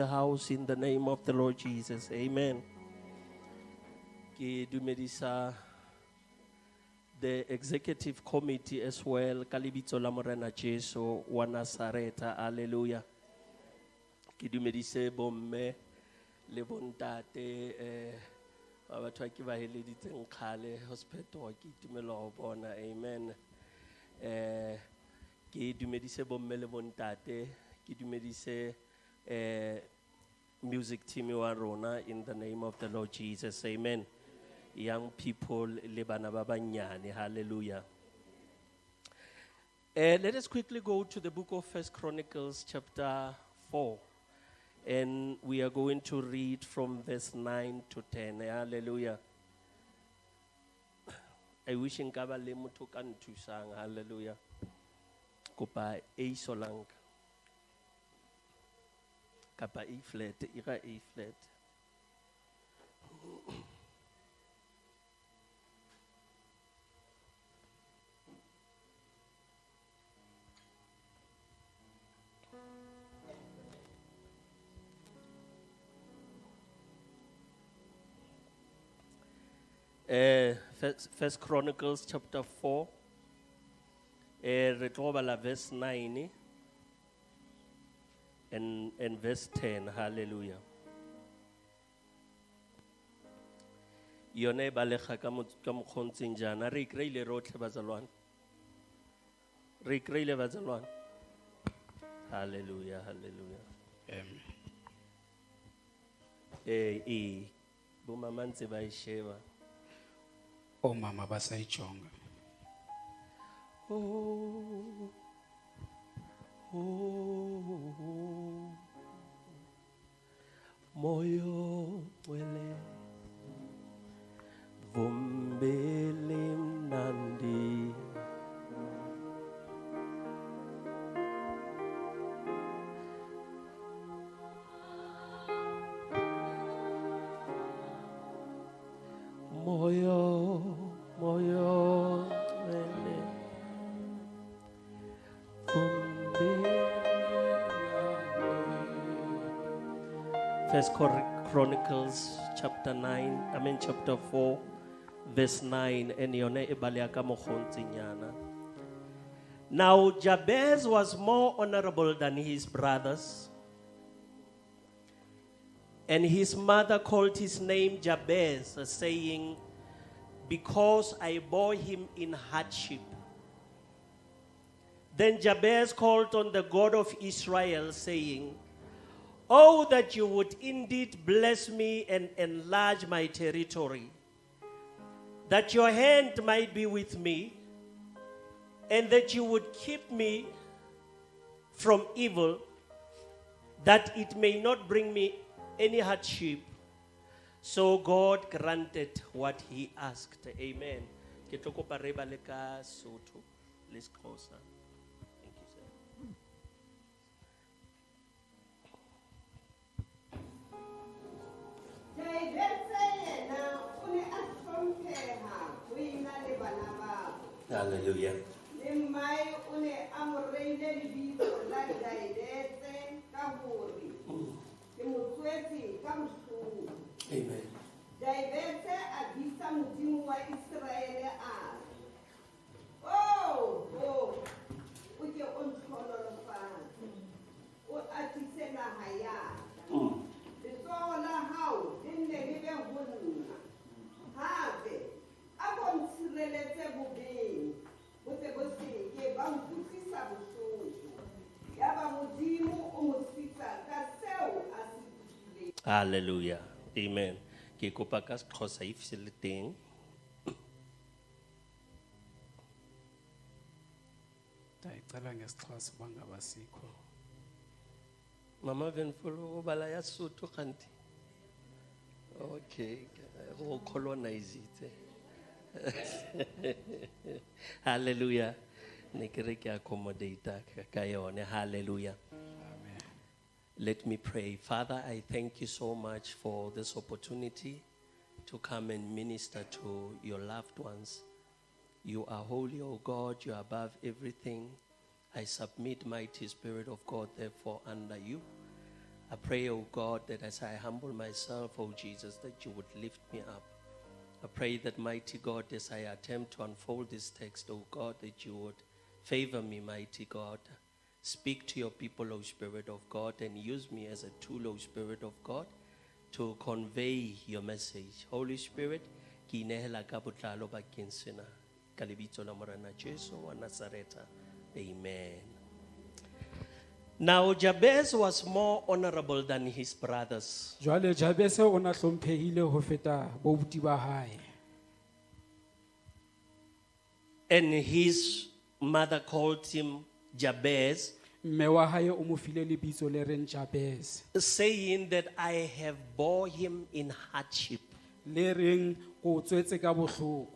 the house in the name of the Lord Jesus. Amen. Ke dumedisa the executive committee as well. Ka lebitso la Morena Jesu wa Nazareta. Hallelujah. Ke dumedise bomme le bontate batho ba ke ba heleditseng kgale hospital ke itumela go bona. Amen. Ke dumedise bomme le bontate, ke dumedise music team wa rona in the name of the Lord Jesus. Amen. Young people le bana ba banyane. Hallelujah. Let us quickly go to the book of 1 Chronicles chapter 4. And we are going to read from verse 9 to 10. Hallelujah. I wish nkaba le motho ka nthusang. Hallelujah. Kopa A solang. Kapa A flat, ira A flat. First Chronicles chapter 4, verse 9 and verse 10. Hallelujah. Yone balega ka mokgontseng jana re ikreile rotlhe bazalwane. Re ikreile bazalwane. Hallelujah, hallelujah. Amen. Bo mama ntse ba isheba. Oh mama basayijonga. Oh, oh, moyo wele vumbele mnandi moyo wele First Chronicles chapter 9, chapter 4, verse 9. Now Jabez was more honorable than his brothers, and his mother called his name Jabez, saying, because I bore him in hardship. Then Jabez called on the God of Israel, saying, oh, that you would indeed bless me and enlarge my territory, that your hand might be with me, and that you would keep me from evil, that it may not bring me any hardship. So God granted what he asked. Amen. Let's closer. Thank you, sir. Hallelujah. Amen. Hallelujah. Amen. Ke kopa ka Xhosa if se le teng. Ndayicela ngesixhosa bangabasikho. Mama Venfolo o bala ya Sotho kanti. Okay, go colonize it. Hallelujah. Ne ke re ke accommodate ka yone. Hallelujah. Amen. Let me pray. Father, I thank you so much for this opportunity to come and minister to your loved ones. You are holy, O God. You are above everything. I submit, mighty Spirit of God, therefore, under you. I pray, oh God, that as I humble myself, oh Jesus, that you would lift me up. I pray that, mighty God, as I attempt to unfold this text, oh God, that you would favor me, mighty God. Speak to your people, O Spirit of God, and use me as a tool, O Spirit of God, to convey your message. Holy Spirit, ki inehela ka botlalo bakeng sena. Ka lebitso la Morena Jesu wa Nazareta. Amen. Now Jabez was more honorable than his brothers. Jwale Jabese o na hlomphehile ho feta bouti ba hae. And his mother called him Jabez, Mme wa hae o mo file lebitso le reng Jabese, saying that I have bore him in hardship. le reng ko tswetse ka bohloko.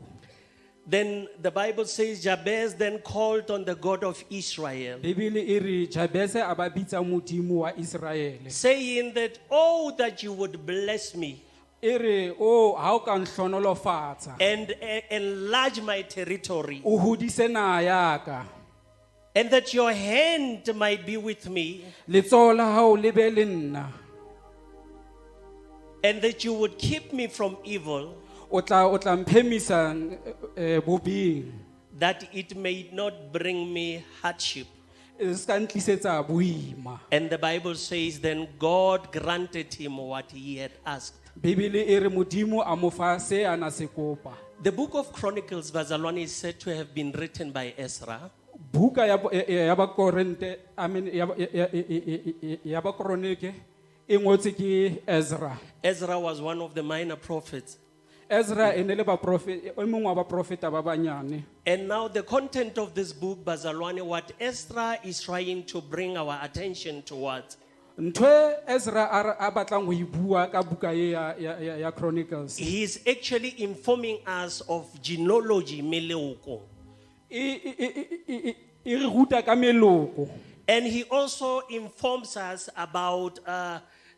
Then the Bible says Jabez then called on the God of Israel, Bibele e re Jabese a ba bitsa Modimo wa Israele. saying that, oh, that you would bless me E re o ha o ka nhlonolofatsa and enlarge my territory, o hodise naha ya ka, and that your hand might be with me, letsoho la hao le be le nna, and that you would keep me from evil, o tla mphemisa bobing, that it may not bring me hardship. e se ka ntlisetsa boima. And the Bible says then God granted him what he had asked. Bibele e re Modimo a mo fa se a na se kopa. The book of Chronicles, Bazalwane, is said to have been written by Ezra. Buka ya ba Korinte, I mean ya ba Kronike e ngotse ke Ezra. Ezra was one of the minor prophets. Ezra e ne le ba prophet, o mongwe wa ba profeta ba banyane. And now the content of this book, Bazalwane, what Ezra is trying to bring our attention towards, Ntwe Ezra a batlang ho ibua ka buka e ya Chronicles. he is actually informing us of genealogy, meloko. E re ruta ka meloko. And he also informs us about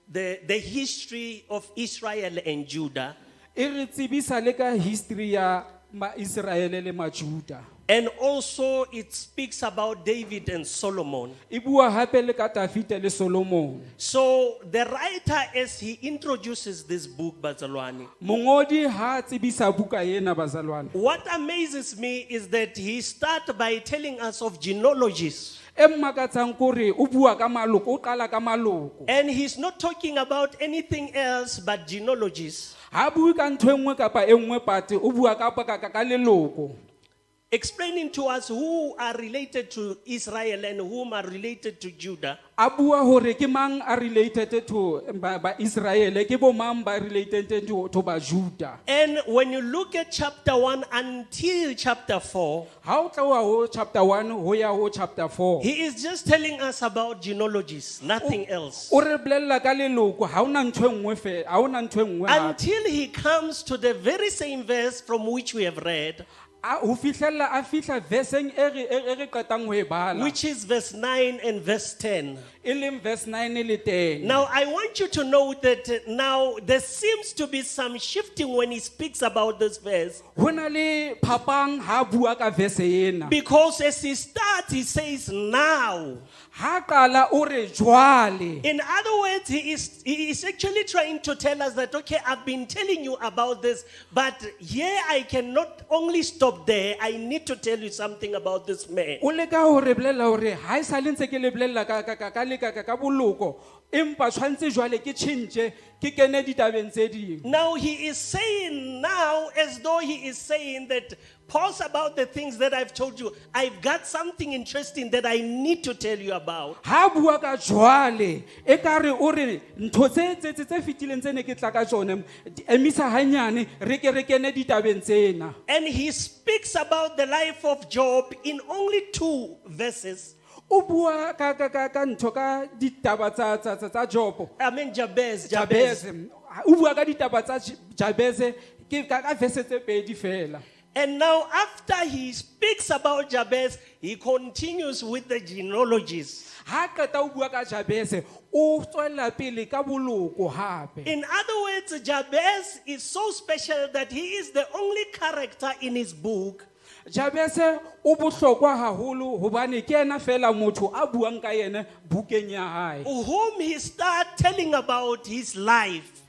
the history of Israel and Judah. E re tsebisa le ka history ya ma Israele le ma Juda. And also it speaks about David and Solomon. E bua hape le ka Dafite le Solomon. So the writer, as he introduces this book, Bazalwane, Mongodi ha tsebisa buka ena bazalwane. what amazes me is that he starts by telling us of genealogies. E mmakatsang kore o bua ka maloko, o qala ka maloko. And he's not talking about anything else but genealogies, Ha bue ka ntho e nngwe kapa e nngwe pate, o bua ka ka leloko. explaining to us who are related to Israel and whom are related to Judah. A bua hore ke mang a related to ba Israel, ke bo mang ba related to ba Juda. And when you look at chapter 1 until chapter 4, Ha o tla wa ho chapter 1 ho ya ho chapter 4. he is just telling us about genealogies, nothing else. O re bolella ka leloko, ha ona ntho e nngwe fe, ha ona ntho e nngwe hape. Until he comes to the very same verse from which we have read, Ho fihlella a fihla verseng e re qetang ho e bala, which is verse 9 and verse 10. e leng verse 9 le 10. Now, I want you to know that now there seems to be some shifting when he speaks about this verse. Ho na le phapang ha bua ka verse ena. Because as he starts, he says, now. Ha qala o re jwale. In other words, he is actually trying to tell us that, okay, I've been telling you about this, but here I cannot only stop there. I need to tell you something about this man. O le ka ho re bolella hore ha e sa le ntse ke le bolella ka boloko, empa tshwantse jwale ke tjhentje ke kene ditabeng tse ding. Now he is saying now as though he is saying that pause about the things that I've told you. I've got something interesting that I need to tell you about. Ha bua ka jwale e ka re o re ntho tse fitileng tse ne ke tla ka tsone emisa hanyane re ke re kene ditabeng tsena. And he speaks about the life of Job in only 2 verses. O bua ka ntho ka ditaba tsa Job. I mean Jabez. O bua ka ditaba tsa Jabez ke ka verse tse pedi fela. And now after he speaks about Jabez, he continues with the genealogies. Ha qeta o bua ka Jabez o tswela pele ka boloko hape. In other words, Jabez is so special that he is the only character in his book Jabez o bohlokwa haholo hobane ke ena fela motho a buang ka yena bukeng ya hae. whom he start telling about his life.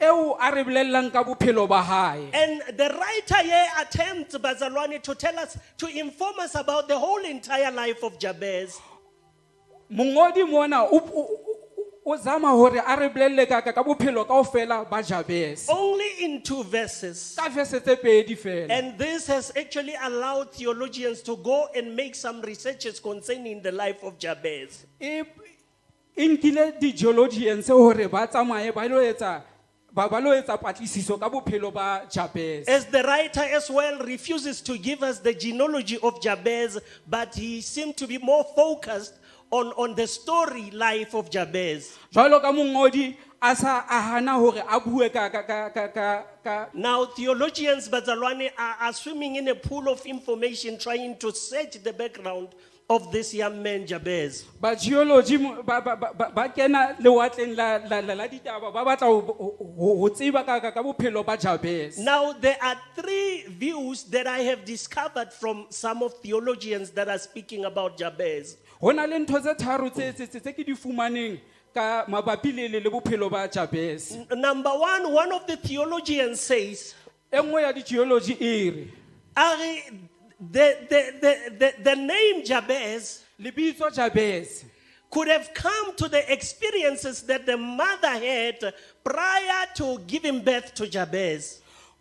eo a re bolelelang ka bophelo ba hae. And the writer here attempts, Bazalwane, to tell us, to inform us about the whole entire life of Jabez. Mongodi mona o zama hore a re bolelle ka bophelo kaofela ba Jabez. Only in 2 verses. Ka verse tse pedi fela. And this has actually allowed theologians to go and make some researches concerning the life of Jabez. Inkile di theologians hore ba tsamaye ba lo etsa patlisiso ka bophelo ba Jabez. As the writer as well refuses to give us the genealogy of Jabez, but he seemed to be more focused on the story life of Jabez. Jwalo ka mongodi a sa ahana hore a bue ka. Now theologians, Bazalwane, are swimming in a pool of information trying to search the background of this young man Jabez. Ba geology ba kena lewatleng la ditaba ba batla ho tseba ka bophelo ba Jabez. Now there are 3 views that I have discovered from some of theologians that are speaking about Jabez. Hona le ntho tse tharo tse ke di fumaneng ka mabapi le bophelo ba Jabez. Number 1, one of the theologians says, Engwe ya di geology ere the name Jabez lebitso Jabez could have come to the experiences that the mother had prior to giving birth to Jabez.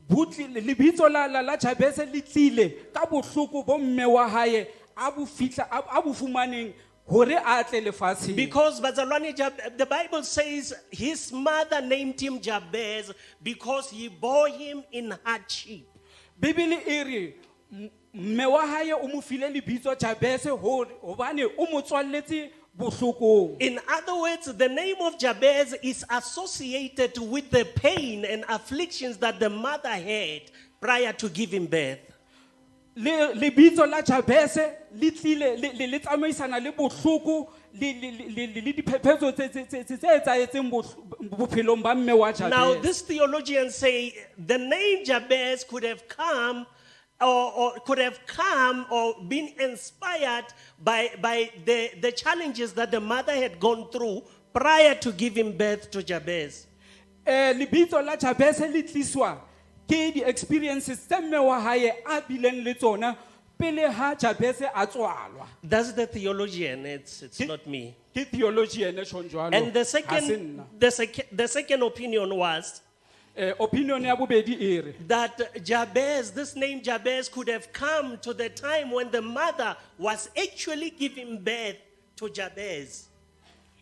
lebitso la Jabez le tlile ka bohloko bo mme wa hae a bo fumaneng hore a tle lefatsheng. Because Bazalwane, the Bible says his mother named him Jabez because he bore him in hardship. Bibele ere mme wa hae o mo file lebitso Jabez hobane o mo tswalletse bohlokong. In other words, the name of Jabez is associated with the pain and afflictions that the mother had prior to giving birth. Lebitso la Jabez le tlile le tsamaisana le bohloko le diphephetso tse etsahetseng bophelong ba mme wa Jabez. Now this theologians say the name Jabez could have come or been inspired by the challenges that the mother had gone through prior to giving birth to Jabez. Lebitso la Jabez le tliswa ke di experiences tse mme wa hae a bileng le tsona pele ha Jabez a tswalwa. That's the theologian, it's not me. Ke theologian e tshong jwalo. And the second opinion was opinion ya bobedi ere that Jabez, this name Jabez, could have come to the time when the mother was actually giving birth to Jabez.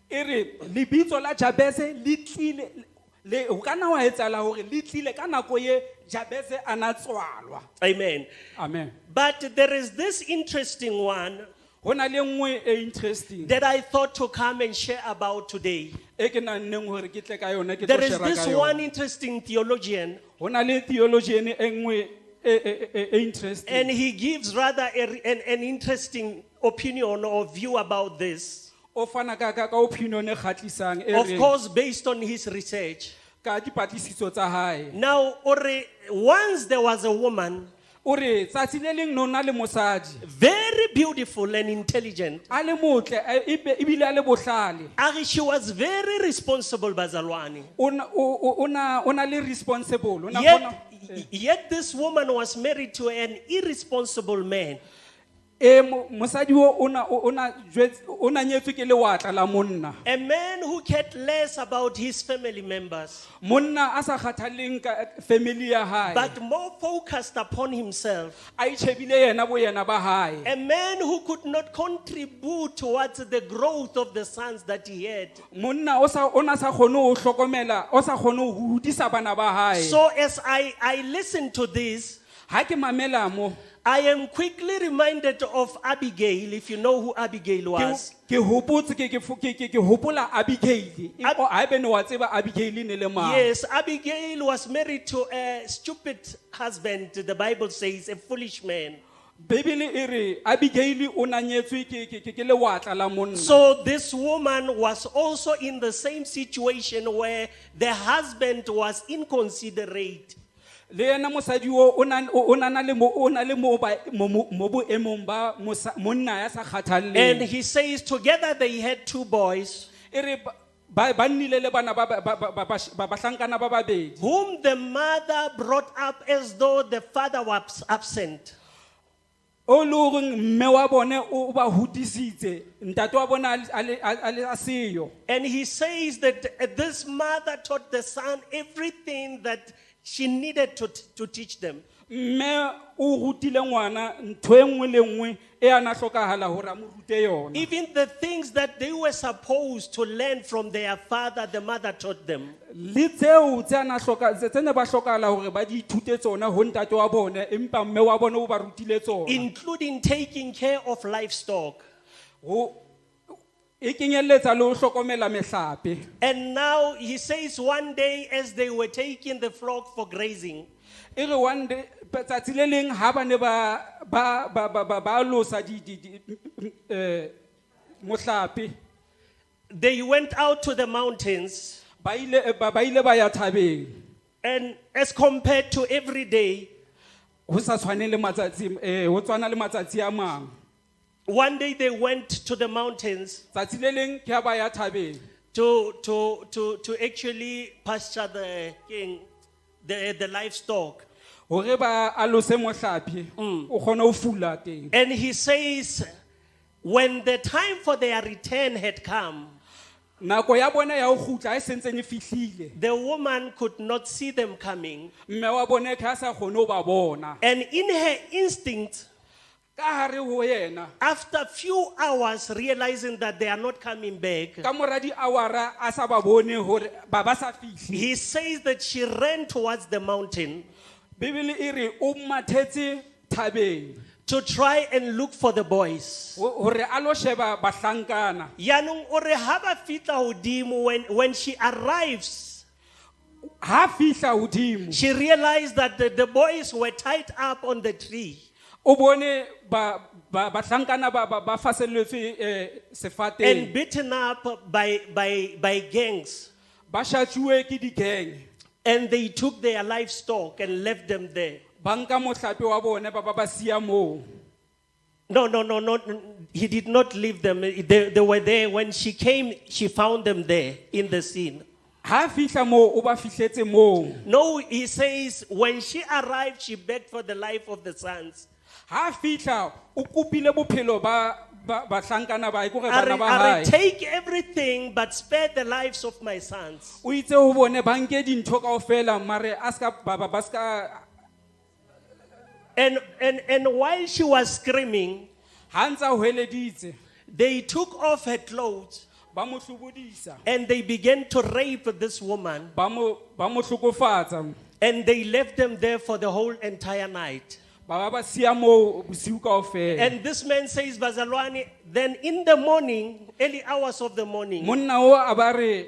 Ere lebitso la Jabez le tlile le kana wa etsala hore le tlile ka nako ye Jabez ana tswalwa. Amen. Amen. But there is this interesting one Hona le nngwe interesting that I thought to come and share about today. e ke nanneng hore ke tle ka yona ke There tlo is share this ka yona. one interesting theologian, Hona le theologian e nngwe e interesting. and he gives rather an interesting opinion or view about this. O fana ka opinion e khatlisang e Of re course, based on his research. ka dipatlisiso tsa hae. Now, once there was a woman, O re tsatsi le leng nona le mosadi very beautiful and intelligent. a le motle ebile a le bohlale. She was very responsible, Bazalwane. Ona le responsible. Ona kgona- Yet this woman was married to an irresponsible man. mosadi o ona nyetswe ke lewatla la monna. A man who cared less about his family members, Monna a sa kgathalleng ka family ya hae. but more focused upon himself. A itjhebile yena boyena ba hae. A man who could not contribute towards the growth of the sons that he had. Monna ona sa kgone ho hlokomela, o sa kgone ho hodisa bana ba hae. So as I listen to this, Ha ke mamela mo I am quickly reminded of Abigail, if you know who Abigail was. ke hopotse ke hopola Abigail. Ha ebe ne wa tseba Abigail ne le mang? Yes, Abigail was married to a stupid husband, the Bible says, a foolish man. Bibele e re Abigail o na nyetswe ke lewatla la monna. So this woman was also in the same situation where the husband was inconsiderate. Le yena mosadi o na le mo boemong ba monna ya sa kgathalle. And he says together they had 2 boys. E re ba nnile le bana bahlankana ba babedi whom the mother brought up as though the father was absent. o le goreng mme wa bone o ba hodisitse ntate wa bone a seyo. And he says that this mother taught the son everything that she needed to teach them. Mme o rutile ngwana ntho e nngwe le nngwe e ana hlokahala hore a mo rute yona. Even the things that they were supposed to learn from their father, the mother taught them. Le tseo tse ana tse ne ba hlokahala hore ba di ithute tsona ho ntate wa bone empa mme wa bone o ba rutile tsona. Including taking care of livestock. E kenyelletsa le ho hlokomela mehlape. And now he says one day as they were taking the flock for grazing, One day tsatsi le leng ha ba ne ba losa mohlape they went out to the mountains, ba ile ba ya thabeng and as compared to every day, ho sa tshwane le matsatsi ho tswana le matsatsi a mang. one day they went to the mountains Tsatsi le leng ke ha ba ya thabeng to actually pasture the livestock. hore ba alose mohlape o kgone ho fula teng. And he says, when the time for their return had come, Nako ya bona ya ho kgutla e sentseng e fihlile. the woman could not see them coming. Mme wa bone ka sa kgone ho ba bona. And in her instinct, Ka hare ho yena after few hours realizing that they are not coming back, ka mora di awara a sa ba bone hore ba sa fihle. he says that she ran towards the mountain Bibele e re o mathetse thabeng to try and look for the boys. hore a lo sheba bahlankana. Yanong ore ha ba fihla hodimo, when she arrives, Ha fihla hodimo she realized that the boys were tied up on the tree o bone bahlankana ba faselletswe and sefateng beaten up by gangs. ba shatjuwe ke digeng. And they took their livestock and left them there. Banka mohlape wa bone ba siya moo. No. He did not leave them. They were there. When she came, she found them there in the scene. Ha fihla moo o ba fihletse moo. No, he says, when she arrived, she begged for the life of the sons. Ha fihla o kopile bophelo ba bahlankana ba ikore bana ba hae. Take everything but spare the lives of my sons. O itse ho bone ba nke dintho kaofela mare aska ba ska. And while she was screaming, Ha ntsa ho heleditse they took off her clothes ba mo hlobodisa and they began to rape this woman. ba mo hlokofatsa And they left them there for the whole entire night. ba siya moo bosiu kaofela. And this man says, Bazalwane, then in the morning, early hours of the morning, Monna o a ba re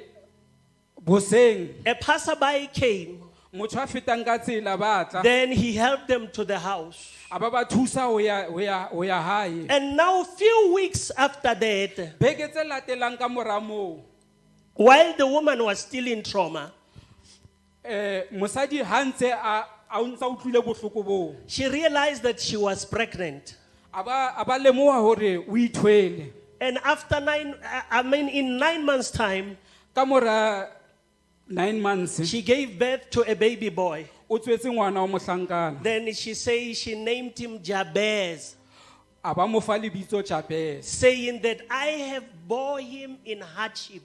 boseng a passerby came. motho a fetang ka tsela batla Then he helped them to the house. a ba thusa ho ya hae. And now, few weeks after that, Beke tse latelang ka mora moo while the woman was still in trauma, mosadi ha ntse a ntsa utlwile bohloko boo she realized that she was pregnant. a ba lemoha hore o ithwele. And after in 9 months' time, Ka mora 9 months she gave birth to a baby boy. o tswetse ngwana wa mohlankana Then she says she named him Jabez, a ba mo fa lebitso Jabez saying that I have bore him in hardship.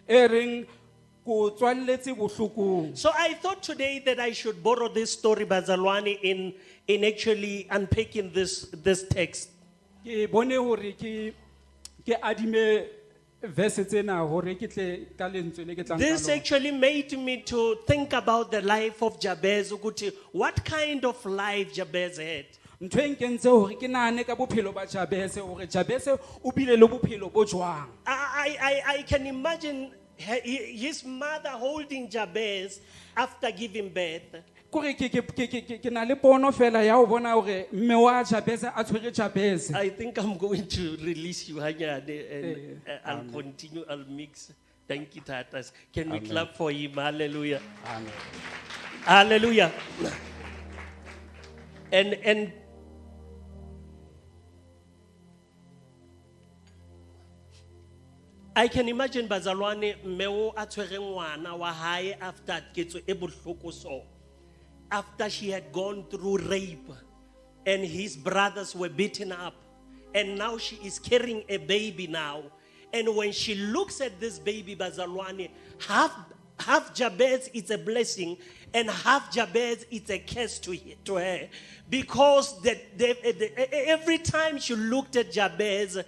e reng ko tswalletse bohlokong. So I thought today that I should borrow this story, Bazalwane, in actually unpacking this text. Ke bone hore ke adime verse tsena hore ke tle ka lentswe le ke tlang ka This lona. actually made me to think about the life of Jabez. Ukuthi, what kind of life Jabez had? Ntho e nkentse hore ke nahane ka bophelo ba Jabez hore Jabez o bile le bophelo bo jwang. I can imagine his mother holding Jabez after giving birth. Kore ke na le pono fela ya ho bona hore mme wa Jabez a tshwere Jabez. I think I'm going to release you hanyane and I'll continue, I'll mix. Thank you, Tatas. Can we clap for him? Hallelujah. Amen. Hallelujah. And I can imagine Bazalwane Meo Atwerengwana Wahai after Ketso Ebuhloko so. After she had gone through rape and his brothers were beaten up, and now she is carrying a baby now. And when she looks at this baby, Bazalwane, half Jabez is a blessing and half Jabez is a curse to her. Because every time she looked at Jabez,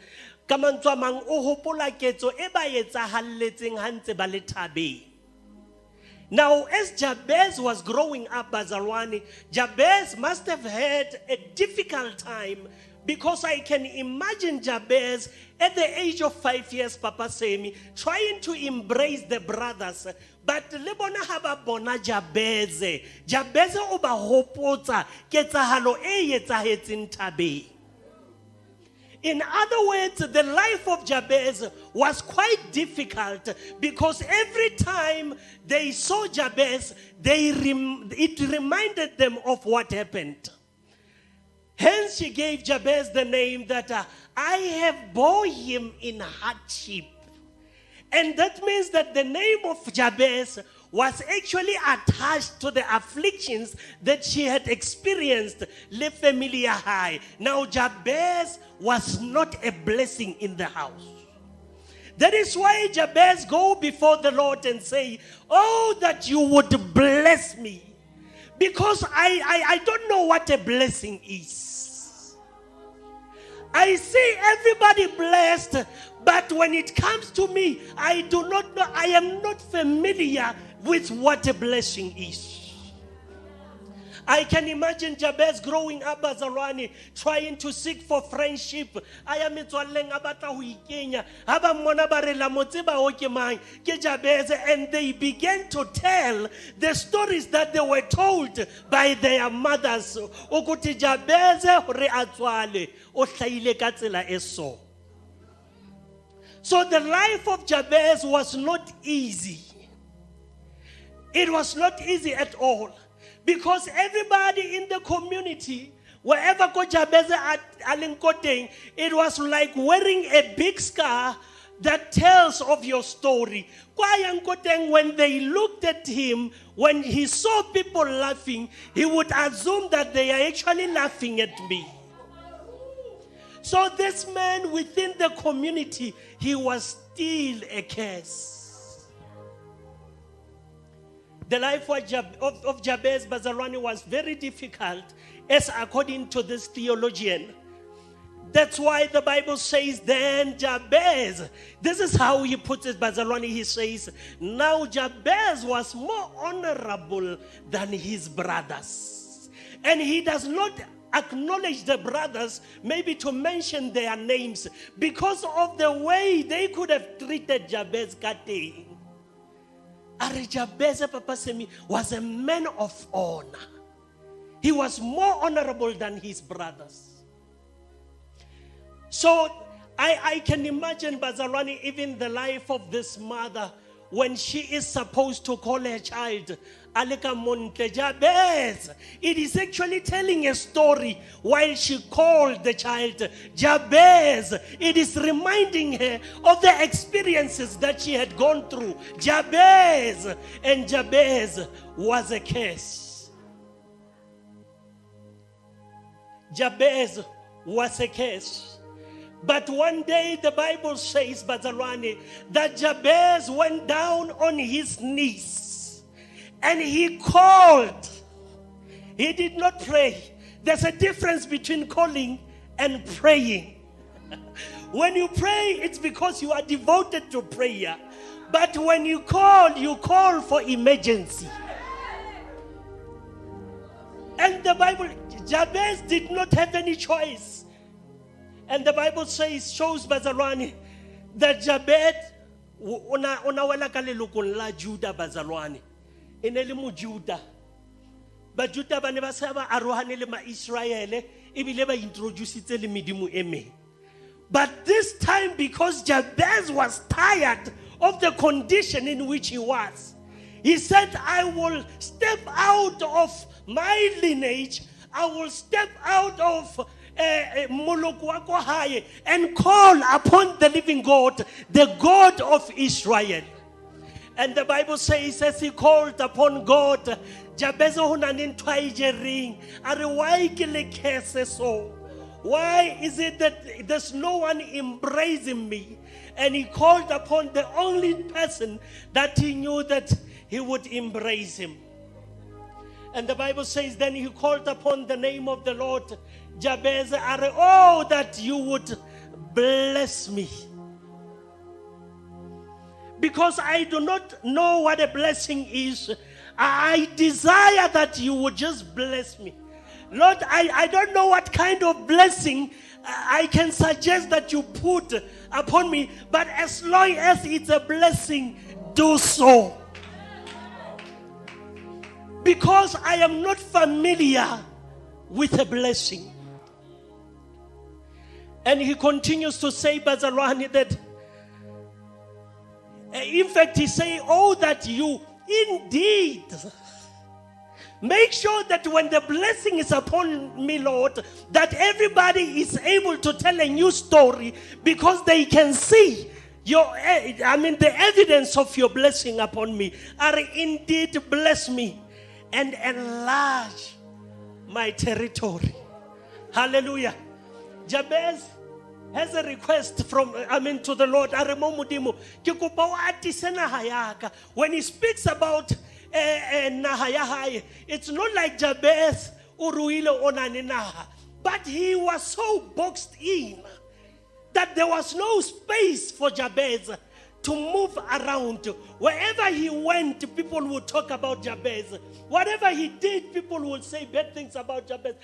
now, as Jabez was growing up, Bazalwane, Jabez must have had a difficult time, because I can imagine Jabez at the age of 5 years, Papa Semi, trying to embrace the brothers. But lebona haba bona Jabez oba hopotsa ketsahalo e etsahetseng tabeng. In other words, the life of Jabez was quite difficult, because every time they saw Jabez, it reminded them of what happened. Hence, she gave Jabez the name that I have bore him in hardship. And that means that the name of Jabez was actually attached to the afflictions that she had experienced, Le Familia High. Now, Jabez was not a blessing in the house. That is why Jabez go before the Lord and say, oh, that you would bless me, because I don't know what a blessing is. I see everybody blessed, but when it comes to me, I do not know, I am not familiar with what a blessing is. I can imagine Jabez growing up as a Rwani, trying to seek for friendship. I am and they began to tell the stories that they were told by their mothers. So the life of Jabez was not easy. It was not easy at all. Because everybody in the community, wherever Jabez at Alinkoteng, it was like wearing a big scar that tells of your story. When they looked at him, when he saw people laughing, he would assume that they are actually laughing at me. So this man within the community, he was still a curse. The life of Jabez Bazarwani was very difficult, as according to this theologian. That's why the Bible says, then Jabez, this is how he puts it, Bazarwani, he says, now Jabez was more honorable than his brothers. And he does not acknowledge the brothers, maybe to mention their names, because of the way they could have treated Jabez Kate. Jabez Papa Semi was a man of honor. He was more honorable than his brothers. So I can imagine, Bazarwani, even the life of this mother, when she is supposed to call her child Aleka Monte Jabez, it is actually telling a story while she called the child Jabez. It is reminding her of the experiences that she had gone through. Jabez, and Jabez was a curse. Jabez was a curse. But one day the Bible says, Bazarwani, that Jabez went down on his knees and he called. He did not pray. There's a difference between calling and praying. When you pray, it's because you are devoted to prayer. But when you call for emergency. And the Bible, Jabez did not have any choice. And the Bible shows Bazarwani that Jabez unawela ka lelokong la Juda Bazarwani. Ene le mo Juda. Ba Juda ba ne ba sa ba arohane le ma Israele ebile ba introducitse le medimo e meng. But this time, because Jabez was tired of the condition in which he was, he said, I will step out of my lineage. I will step out of moloko wa ko hae, and call upon the living God, the God of Israel. And the Bible says, as he called upon God, Jabez ho na le ntho a e jereng, a re, why ke le curse so? Why is it that there's no one embracing me? And he called upon the only person that he knew that he would embrace him. And the Bible says, then he called upon the name of the Lord, Jabez, oh, that you would bless me. Because I do not know what a blessing is, I desire that you would just bless me. Lord, I don't know what kind of blessing I can suggest that you put upon me, but as long as it's a blessing, do so. Because I am not familiar with a blessing. And he continues to say, Bazalwane, that in fact he say, oh, that you indeed make sure that when the blessing is upon me, Lord, that everybody is able to tell a new story because they can see the evidence of your blessing upon me. Indeed bless me and enlarge my territory. Hallelujah. Jabez has a request from to the Lord. When he speaks about it's not like Jabez uruile onane naha, but he was so boxed in that there was no space for Jabez to move around. Wherever he went, people would talk about Jabez. Whatever he did, people would say bad things about Jabez.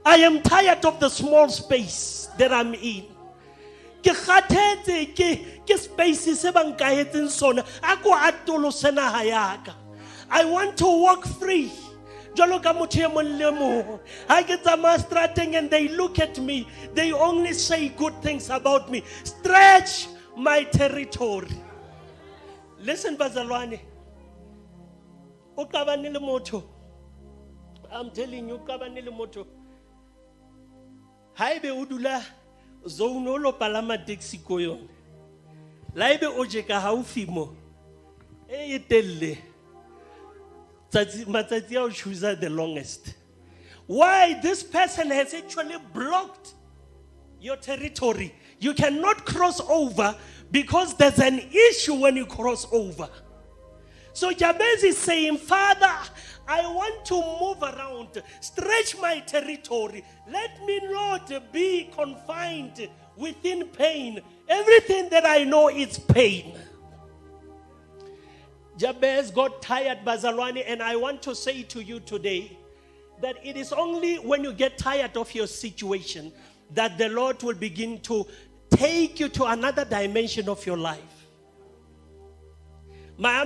I am tired of the small space that I'm in. I want to walk free. I get a and they look at me. They only say good things about me. Stretch my territory. Listen, Bazalwane. I'm telling you, Haibe udula zonolo palama taxi koyon. Laibe ojeka haufimo. Telle. Matzatia choose the longest. Why this person has actually blocked your territory. You cannot cross over because there's an issue when you cross over. So Jabez is saying, Father, I want to move around, stretch my territory. Let me not be confined within pain. Everything that I know is pain. Jabez got tired, Bazalwane, and I want to say to you today that it is only when you get tired of your situation that the Lord will begin to take you to another dimension of your life. But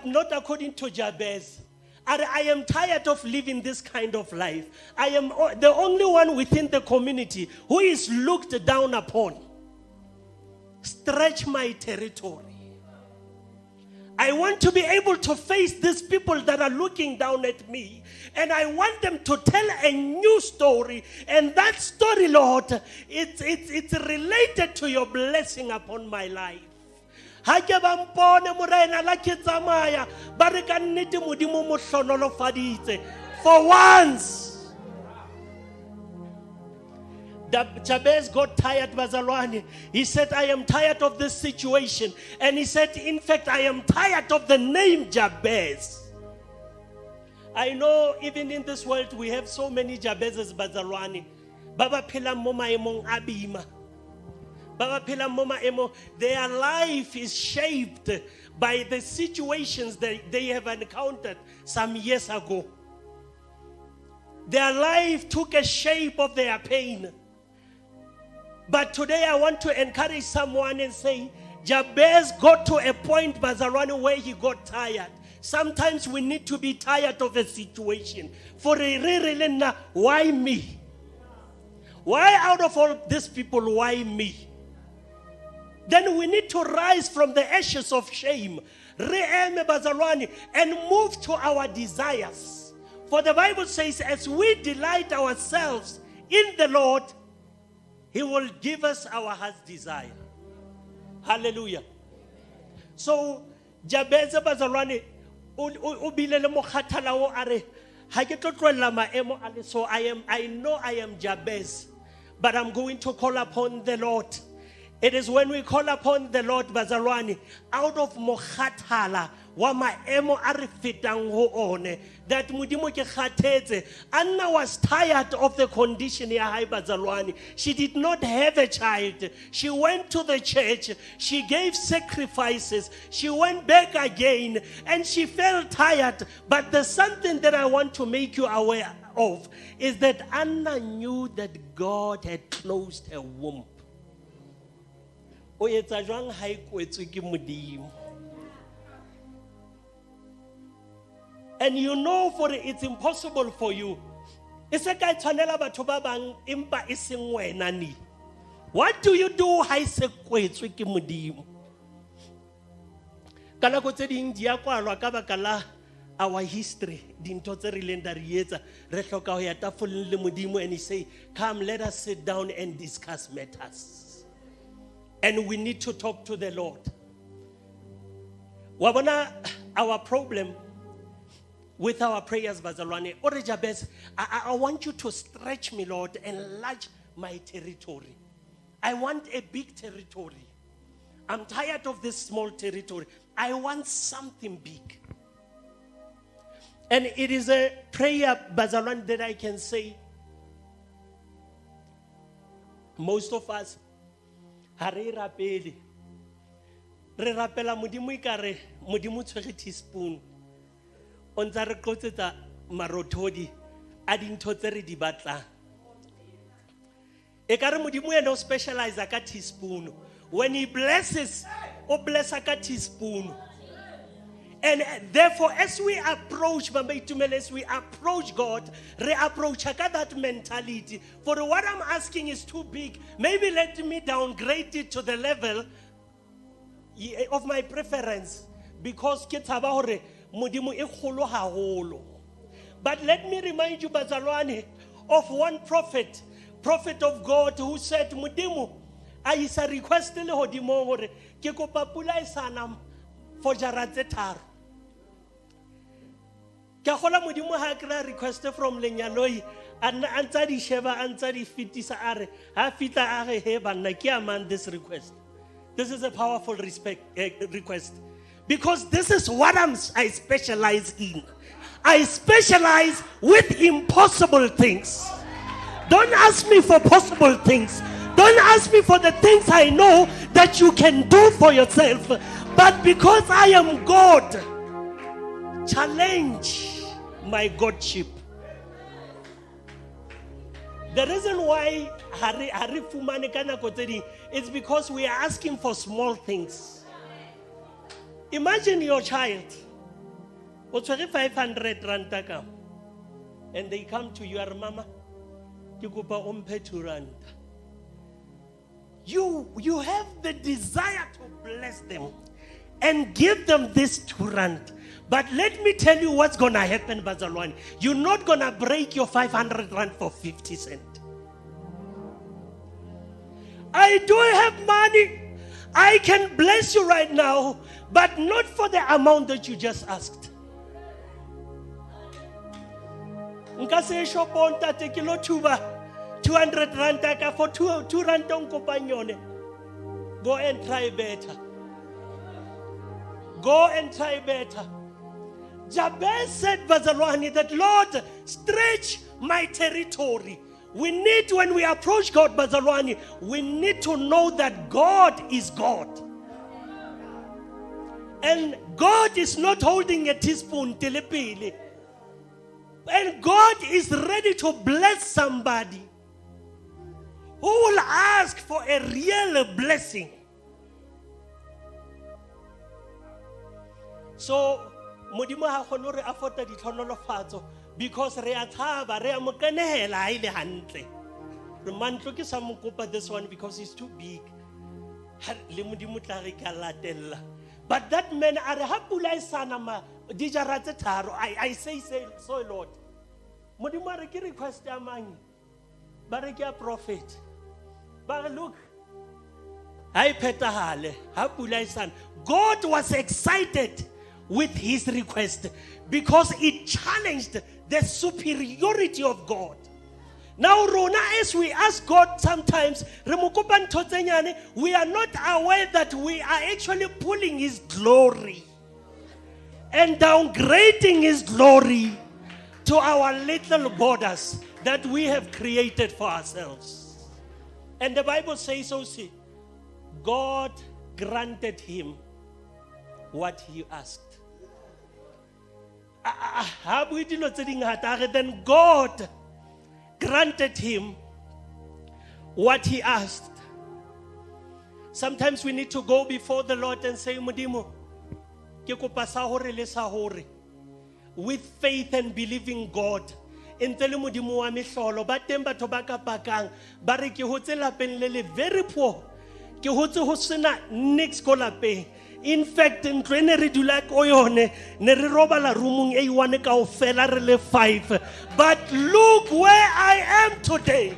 not according to Jabez. I am tired of living this kind of life. I am the only one within the community who is looked down upon. Stretch my territory. I want to be able to face these people that are looking down at me. And I want them to tell a new story. And that story, Lord, it's related to your blessing upon my life. For once, Jabez got tired, Bazalwane. He said, I am tired of this situation. And he said, in fact, I am tired of the name Jabez. I know even in this world we have so many Jabezes, Bazalwane. Baba pila moma emong abima. Baba pila moma emo. Their life is shaped by the situations that they have encountered some years ago. Their life took a shape of their pain. But today I want to encourage someone and say, Jabez got to a point, Bazalwane, where he got tired. Sometimes we need to be tired of a situation. For a why me? Why out of all these people, why me? then we need to rise from the ashes of shame, re-eme bazalwane, and move to our desires. For the Bible says, as we delight ourselves in the Lord, He will give us our heart's desire. Hallelujah. So, Jabez bazalwane, o bile le mokhathala o are, ha ke tlo tloella maemo a le so I know I am Jabez, but I'm going to call upon the Lord. It is when we call upon the Lord bazalwane, out of mokhathala wa maemo a re fetang ho one, that modimo ke khathetse. Anna was tired of the condition ya hae bazalwane. She did not have a child. She went to the church. She gave sacrifices. She went back again and she felt tired. But there's something that I want to make you aware of, is that Anna knew that God had closed her womb. O etsa jwang ha e kwetswe ke modimo. And you know, for it's impossible for you. What do you do? Our history, and he say, come, let us sit down and discuss matters. And we need to talk to the Lord. Our problem with our prayers, bazalwane, I want you to stretch me, Lord, enlarge my territory. I want a big territory. I'm tired of this small territory. I want something big. And it is a prayer, bazalwane, that I can say, most of us, re rapela modimo ikare modimo tshwere teaspoon o ntse re tlotsetsa marothodi a dintho tse re di batlang. E kare modimo ene o specialize ka teaspoon. When he blesses, o blessa ka teaspoon. And therefore, as we approach God, re-approach that mentality. For what I'm asking is too big. Maybe let me downgrade it to the level of my preference. Because but let me remind you, bazalwane, of one prophet of God, who said, Mudimu, I is a request le hodimo hore ke kopa pula e sana for jara tse tharo. Ke gola modimo ha kra request from lenyaloi antsa di sheba antsa di fitisa are ha fitla are he banna ke amang this request. This is a powerful request, because this is what I specialize in. I specialize with impossible things. Don't ask me for possible things. Don't ask me for the things I know that you can do for yourself. But because I am God, challenge my Godship. The reason why Hari Fumane kana koteri is because we are asking for small things. Imagine your child, what's 500 rand taka, and they come to your mama, you go pa umpe 2 rand. You have the desire to bless them and give them this 2 rand. But let me tell you what's going to happen, bazalwane. You're not going to break your 500 rand for 50 cents. I do have money. I can bless you right now, but not for the amount that you just asked. Nka se shopon ta te kilo tuba 200 rand taka for 2 rand on kopanyone. Go and try better. Go and try better. Jabez said, bazalwane, that Lord, stretch my territory. We need, when we approach God, bazalwane, we need to know that God is God. And God is not holding a teaspoon telepili. And God is ready to bless somebody who will ask for a real blessing. So, modimo ha khone re afota ditlhonolofatso because re a thaba re a mokenehela ha ile hantle. Re mantlo ke sa mokopa this one because it's too big. But that man, I say so, Lord. Modimo ke request ya mang? Ba re ke a prophet. Ba re look. Hai phetahale, ha pula e sana. God was excited with his request because it challenged the superiority of God. Now, Rona, as we ask God sometimes, we are not aware that we are actually pulling his glory and downgrading his glory to our little borders that we have created for ourselves. And the Bible says so, see, God granted him what he asked. Then God granted him what he asked. Sometimes we need to go before the Lord and say, Modimo, ke kopa sa hore le sa hore, with faith and believing God. Entele Modimo wa mehlolo ba teng batho ba ka pakang ba re ke hotse lapeng le very poor, ke hotse ho sena next ko lapeng. In fact, in ntlo re dula ko yone ne re robala roomong e one kaofela re le 5. But look where I am today.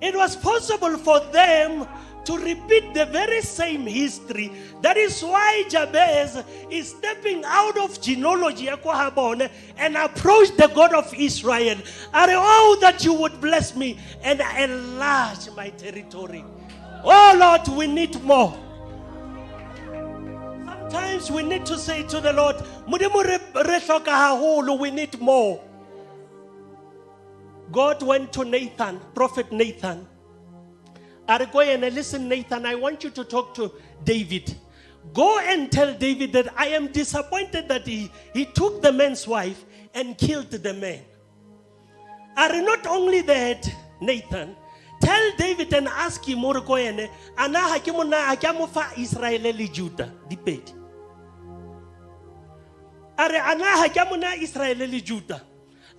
It was possible for them to repeat the very same history. That is why Jabez is stepping out of genealogy and approach the God of Israel. Oh, that you would bless me and enlarge my territory. Oh Lord, we need more. Sometimes we need to say to the Lord, we need more. God went to Nathan, prophet Nathan. Go and listen, Nathan, I want you to talk to David. Go and tell David that I am disappointed that he took the man's wife and killed the man. Not only that, Nathan, tell David and ask him, Ana hakimuna Israel li Judah, debate. Ana hakamuna Israel li Judah.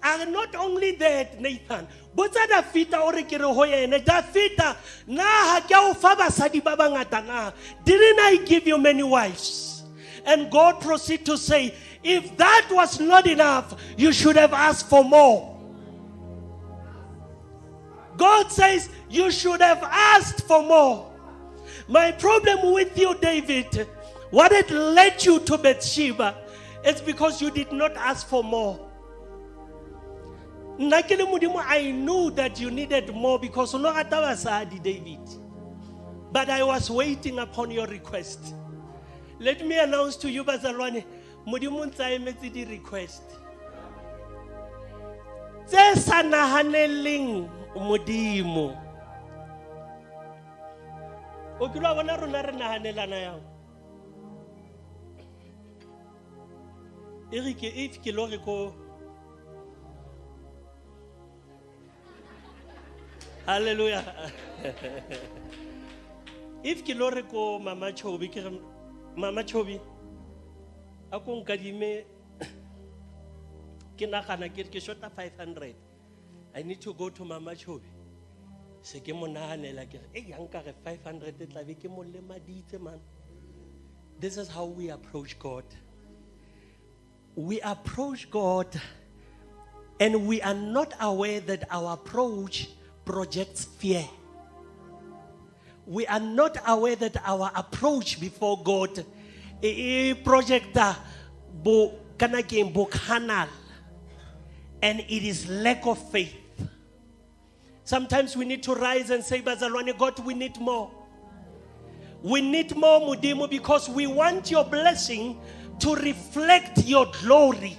And not only that, Nathan, but da fita ore ke re ho yene da fita na ha ke o fa basadi ba bangata na, didn't I give you many wives? And God proceed to say, if that was not enough, you should have asked for more. God says you should have asked for more. My problem with you, David, what had led you to Bathsheba, it's because you did not ask for more. I knew that you needed more because David. But I was waiting upon your request. Let me announce to you, Bazalwane, Mudimu tsaemetse di request. Tse sa nahaneleng Modimo. O ke lo bona rona re nahanelana yang. If ke lo re ko Hallelujah. If kilore ko Mama Chobi, Mama Chobi, akong kadime kinakana ke shota 500. I need to go to Mama Chobi. Se ke monahanela ke e yanka re 500 tla be ke mo lemaditse man. This is how we approach God. We approach God and we are not aware that our approach projects fear. We are not aware that our approach before God projects bo canal, and it is lack of faith. Sometimes we need to rise and say, Bazalwane, God, we need more. We need more, Modimo, because we want your blessing to reflect your glory.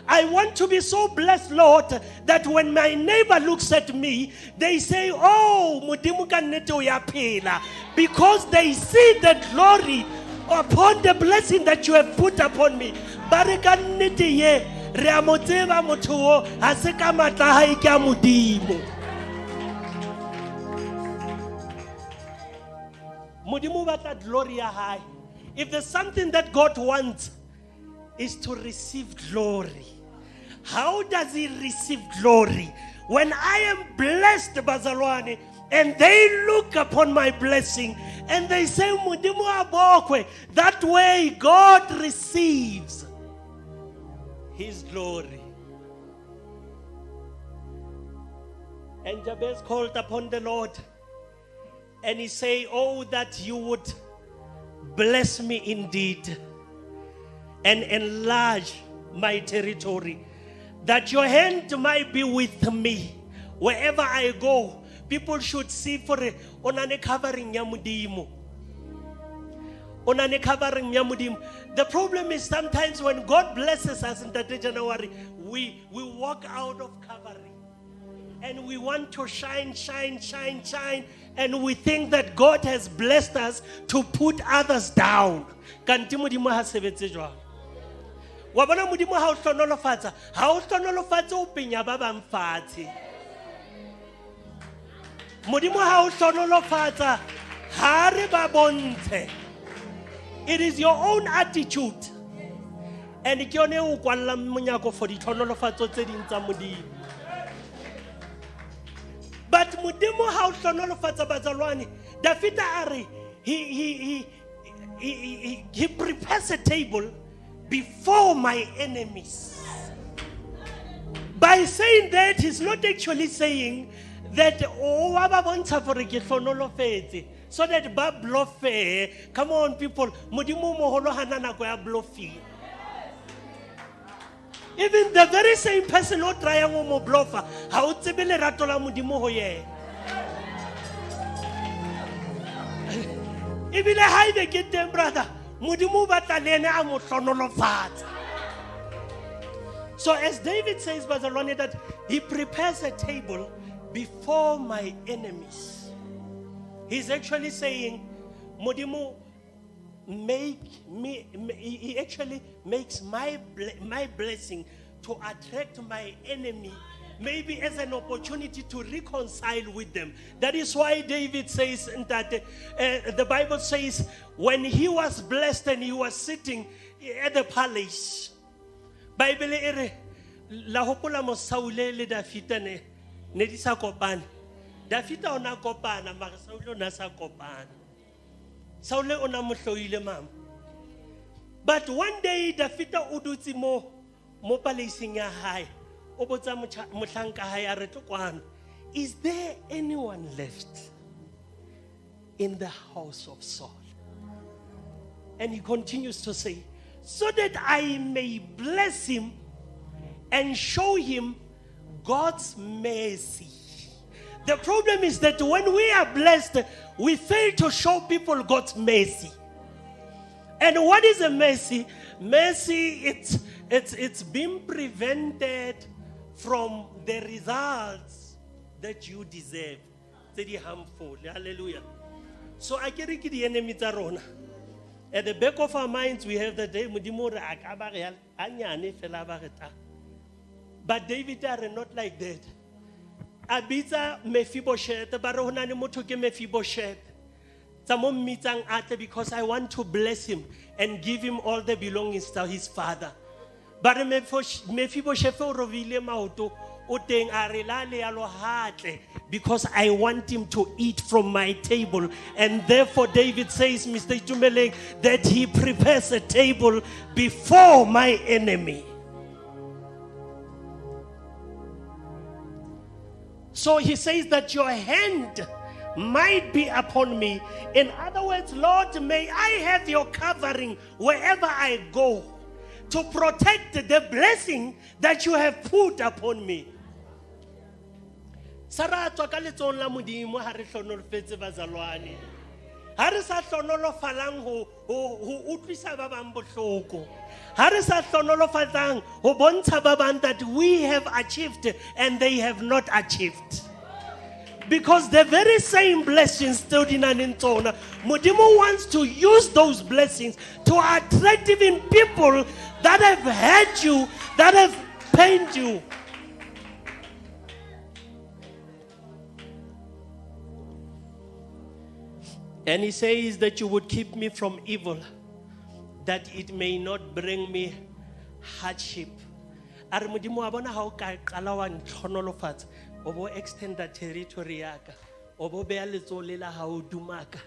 I want to be so blessed, Lord, that when my neighbor looks at me, they say, oh, Modimo kanete ya phela, because they see the glory upon the blessing that you have put upon me. Barika nnete ye re a mo tseba motho o ha se ka matla ha e ka Modimo. Modimo batla glory ya hae. If there's something that God wants, is to receive glory. How does he receive glory? when I am blessed, Bazalwane, and they look upon my blessing and they say, Modimo abokwe, that way God receives His glory. And Jabez called upon the Lord and he said, oh, that you would bless me indeed and enlarge my territory, that your hand might be with me wherever I go. People should see for it. Onane covering Yamudimo. Onane covering Yamudimo. The problem is sometimes when God blesses us in that January, we walk out of covering. And we want to shine, and we think that God has blessed us to put others down. Kanti Modimo ha sebetse jwang? Wa bona Modimo ha o hlonolofatsa, ha o hlonolofatsa o penya ba bang fatshe. Modimo ha o hlonolofatsa, ha re ba bontshe. It is your own attitude. And ke yone o kwalla monyako for di hlonolofatso tse ding tsa Modimo. But Modimo ha o hlonolofatsa bazalwane, David are he prepares a table before my enemies. By saying that, he's not actually saying that so that ba bluff. Come on, people. Modimo moholo hanana ko ya bluffi. Even the very same person who try to mo bluffa, ha o tsebe lerato la Modimo ho ye. Even ha ebe ke teng brother, Modimo batla le ene a mo hlonolofatsa. So as David says, Bazalwane, that he prepares a table before my enemies. He's actually saying, Modimo, he actually makes my blessing to attract my enemy, maybe as an opportunity to reconcile with them. That is why David says that the Bible says when he was blessed and he was sitting at the palace, Bible la hopola mo Saule le Dafita ne di sa kopana. Dafita ona kopana mara Saule ona sa kopana. Saule ona mo hloile mama. But one day Dafita o dutse mo palacing ya hae. O botsa mohlanka hae a re tokwana. Is there anyone left in the house of Saul? And he continues to say, so that I may bless him and show him God's mercy. The problem is that when we are blessed, we fail to show people God's mercy. And what is a mercy? Mercy, it's being prevented from the results that you deserve. Very harmful. Hallelujah. So I get the enemy tarona. At the back of our minds, we have the day but David are not like that. Abitsa Mephibosheth, Barohana Motoke Mephibosheth. Someone meetang ate because I want to bless him and give him all the belongings to his father. But Mephibosheth rovile mauto uteng arilale alo hate because I want him to eat from my table. And therefore David says, Mr. Jumeleng, that he prepares a table before my enemy. So he says that your hand might be upon me. In other words, Lord, may I have your covering wherever I go to protect the blessing that you have put upon me. Sara tswa ka letson la Modimo ha re hlonolofetse bazalwane. Ha re sa hlonolofalang ho utlwisa ba bang bohloko. Ha re sa hlonolofatsang ho bontsha ba bang that we have achieved and they have not achieved. Because the very same blessings still in Anintona, Modimo wants to use those blessings to attract even people that have hurt you, that have pained you. And he says that you would keep me from evil, that it may not bring me hardship. Are Modimo abona ha o ka qala wa ntlhonolofatsa Obo extend the territory yaka. Obo beya letsoole la hao dumaka.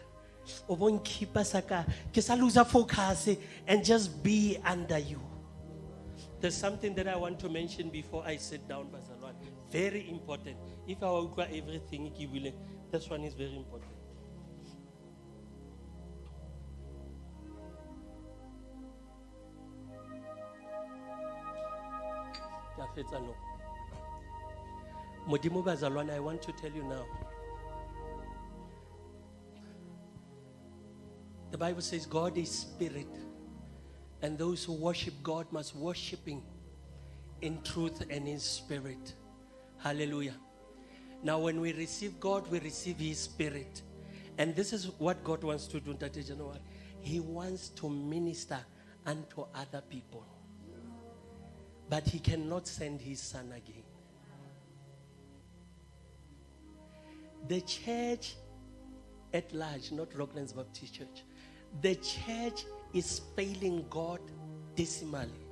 Obo nkipa saka. Ke sa lose focus and just be under you. There's something that I want to mention before I sit down, Bazalwane. Very important. If I will do everything, this one is very important. Modimo Bazalwane, I want to tell you now. The Bible says God is spirit, and those who worship God must worship Him in truth and in spirit. Hallelujah. Now, when we receive God, we receive His spirit. And this is what God wants to do. He wants to minister unto other people. But He cannot send His Son again. The church at large, not Rocklands Baptist Church, the church is failing God decimally.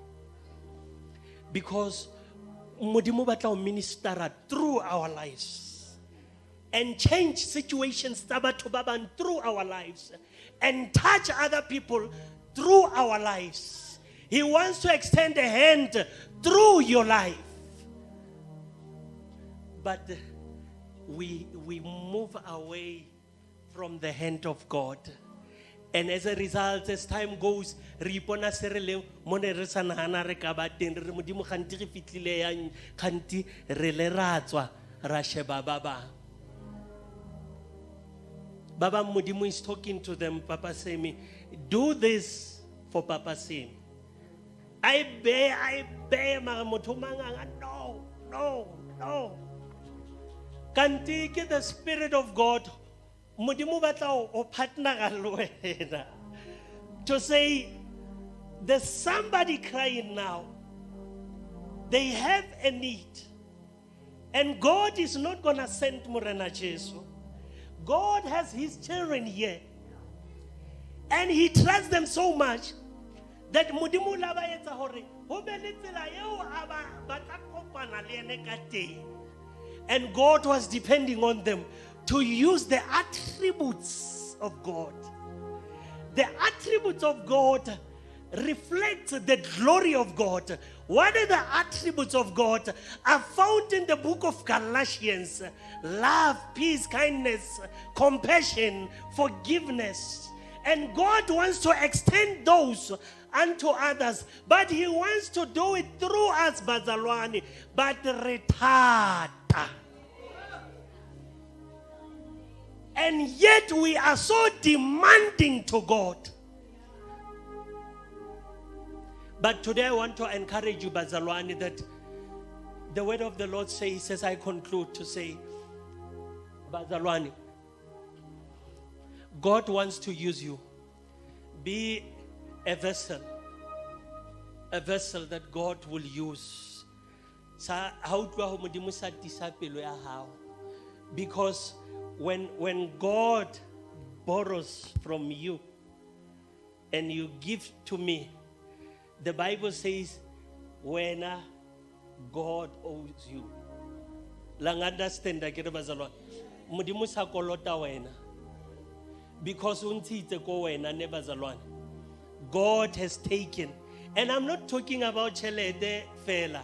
Because Modimo batla minister through our lives and change situations through our lives and touch other people through our lives. He wants to extend a hand through your life. But we move away from the hand of God. And as a result, as time goes, ripona serele mone re sanana re ka ba teng re modimo khanti re fitlile yang khanti re le ratswa ra sheba baba modimo is talking to them. Papa Semi, do this for Papa Semi. I bear ma motho manganga. No. Kanti ke the Spirit of God modimo batla o partner ga le wena to say there's somebody crying now. They have a need. And God is not going to send Morena Jesu. God has His children here. And He trusts them so much that modimo la ba etsa hore ho be le tsela eo aba ba tla kopana le ene ka teng. And God was depending on them to use the attributes of God. The attributes of God reflect the glory of God. What are the attributes of God? Are found in the book of Galatians. Love, peace, kindness, compassion, forgiveness. And God wants to extend those unto others. But He wants to do it through us, Bazalwane. But retard. And yet we are so demanding to God. But today I want to encourage you, Bazalwane, that the word of the Lord says, as I conclude to say, Bazalwane, God wants to use you. Be a vessel that God will use. Because when God borrows from you and you give to me, the Bible says, when God owes you. Lang understand that Modimo sa kolota wena. Because untite ko wena ne bazalwane. God has taken. And I'm not talking about chelete fela.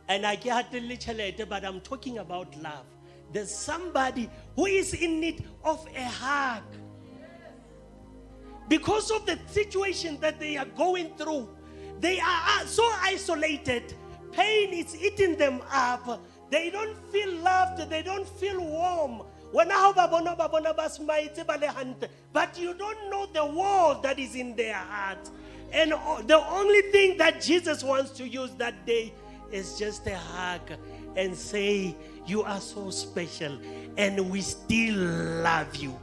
And I can't tell chelete, but I'm talking about love. There's somebody who is in need of a hug. Because of the situation that they are going through, they are so isolated. Pain is eating them up. They don't feel loved. They don't feel warm. But you don't know the war that is in their heart. And the only thing that Jesus wants to use that day is just a hug and say, you are so special and we still love you.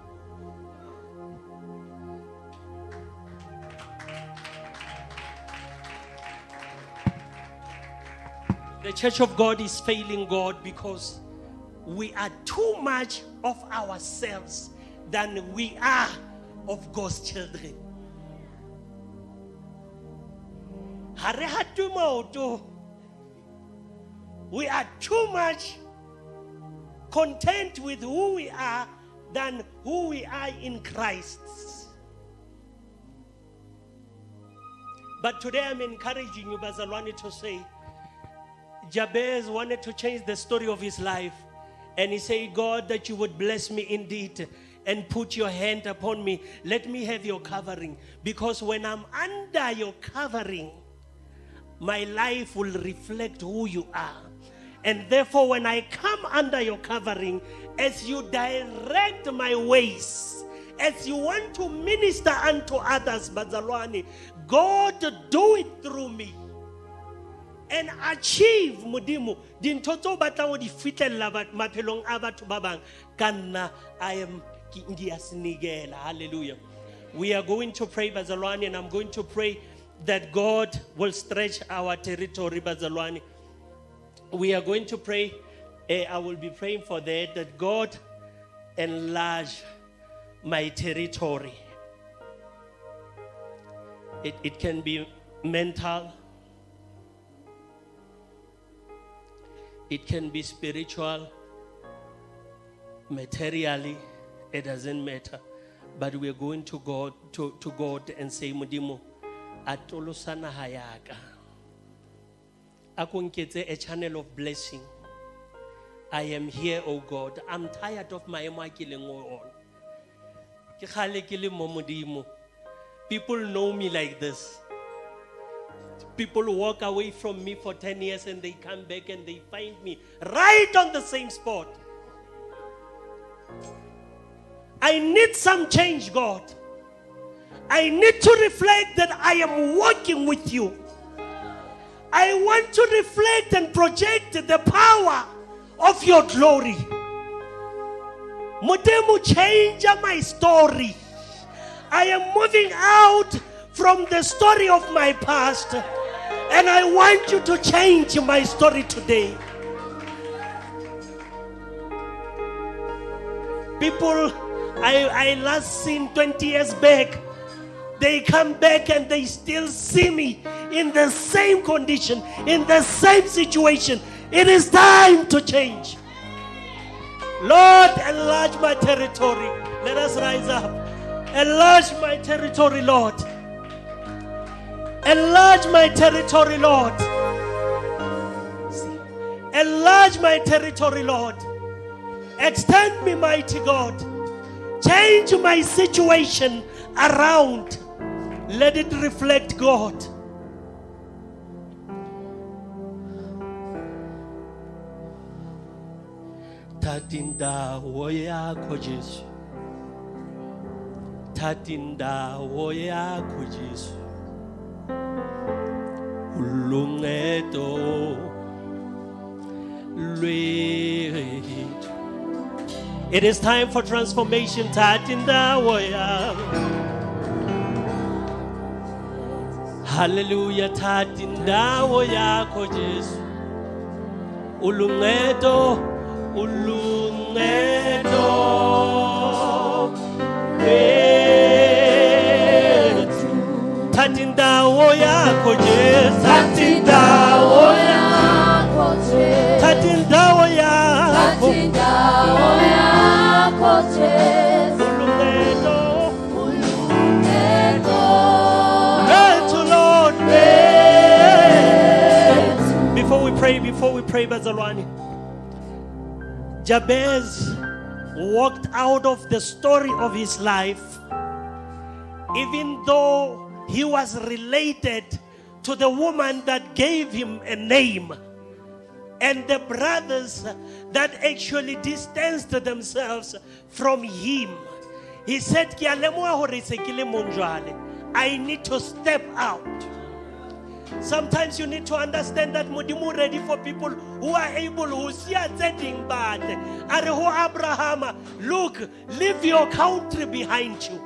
The Church of God is failing God because we are too much of ourselves than we are of God's children. We are too much content with who we are than who we are in Christ. But today I'm encouraging you, Bazalwane, to say, Jabez wanted to change the story of his life. And he said, God, that you would bless me indeed and put your hand upon me. Let me have your covering. Because when I'm under your covering, my life will reflect who you are. And therefore, when I come under your covering, as you direct my ways, as you want to minister unto others, Bazalwane, God, do it through me. And achieve Mudimu. Dintoto batang di fitela mapelong abatu babang. Kana I am Kindiasnigela. Hallelujah. We are going to pray, Bazalwane, and I'm going to pray that God will stretch our territory, Bazalwane. We are going to pray. I will be praying for that God enlarge my territory. It can be mental. It can be spiritual, materially. It doesn't matter. But we are going to God and say, Mudimu, atolusana hayaka. Akunkete a channel of blessing. I am here, oh God. I'm tired of my killing on. People know me like this. People walk away from me for 10 years and they come back and they find me right on the same spot. I need some change, God. I need to reflect that I am walking with you. I want to reflect and project the power of your glory. Mudemu, change my story. I am moving out from the story of my past, and I want you to change my story today. People I last seen 20 years back, they come back and they still see me in the same condition, in the same situation. It is time to change. Lord, enlarge my territory. Let us rise up. Enlarge my territory, Lord. Enlarge my territory, Lord. Enlarge my territory, Lord. Extend me, mighty God. Change my situation around. Let it reflect God. Tatinda woya kojesu. Tatinda woya kojesu. Ulungeto lwetu. It is time for transformation. Tatinda woya. Hallelujah. Tatinda woya kojesu. Ulungeto lwetu. Tatindawo yakho Jesu, tatindawo yakho Jesu, tatindawo yakho Jesu, Lord. Before we pray, Bazalwane, Jabez walked out of the story of his life, even though he was related to the woman that gave him a name and the brothers that actually distanced themselves from him. He said, I need to step out. Sometimes you need to understand that Mudimu ready for people who are able, who see a setting bad. Abraham, look, leave your country behind you.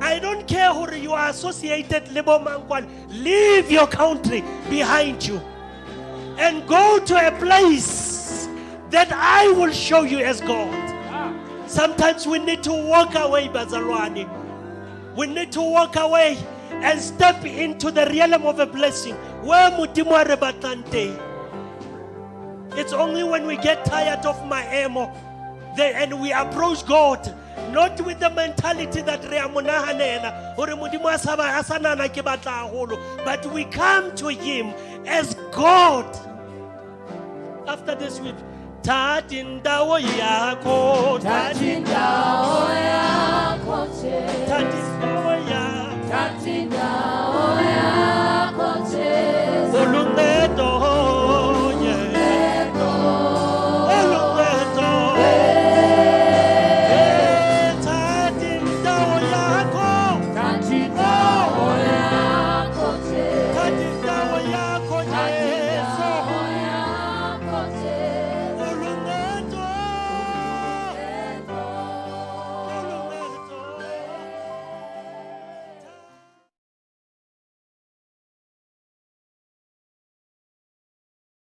I don't care who you are associated, leave your country behind you and go to a place that I will show you as God. Sometimes we need to walk away, Bazalwane. We need to walk away and step into the realm of a blessing. Where Mutimwa Rebatante. It's only when we get tired of maemo and we approach God, not with the mentality that re a mo nahanela, hore Modimo a sa ba- a sa nahana ke batla haholo, but we come to Him as God. After this, we Thatha indawo yakho, Thatha indawo yakho, Jesu.